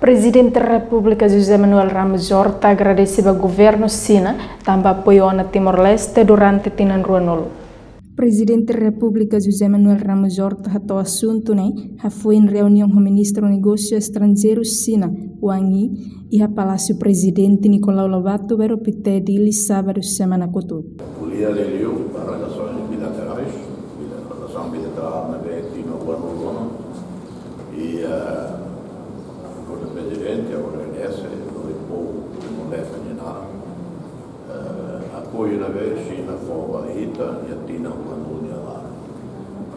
Presidente da República José Manuel Ramos Horta agradeceu ao governo China também apoiou na Timor-Leste durante Tinan Ruanolo. Presidente da República José Manuel Ramos Horta ratou assunto foi em reunião com o ministro do Negócios Estrangeiros China, Wang Yi, e a Palácio Presidente Nicolau Lobato Veropité de sábado semana cotu. Polia religião para relações bilaterais, relação bilateral na Betina Ruanolo e o presidente agradece o povo Timor-Leste apoio na China favorita e a Tina Ruanolo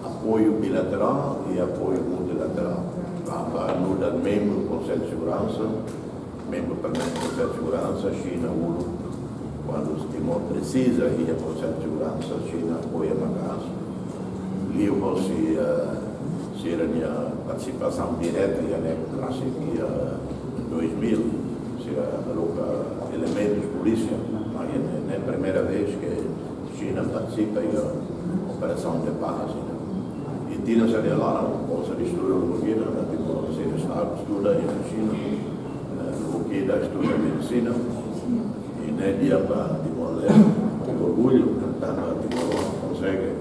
apoio bilateral e apoio multilateral. Ajuda membro do Conselho de Segurança, membro permanente do Conselho de Segurança, China quando o Timor precisa ir ao Conselho de Segurança, China apoia mais. E se a participação direta e a classe que 2000 se coloca elementos de polícia, mas é a primeira vez que China participa da operação de paz. E Tina seria lá, possa estuda no Burkina, se Estado estuda em China, no Burkina estuda medicina, e nem dia para Timor-Leste, com orgulho, Timor consegue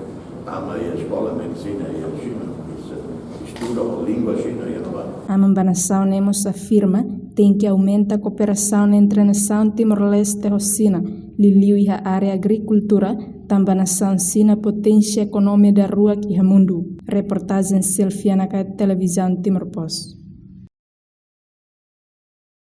amar a escola de medicina e a China. Estuda a língua china e a nação Nemos afirma tem que aumentar a cooperação entre a nação Timor-Leste e China, Liliu e a área agricultura, também a nação China potência econômica da rua e do mundo. Reportagem Selfie na televisão Timor Post.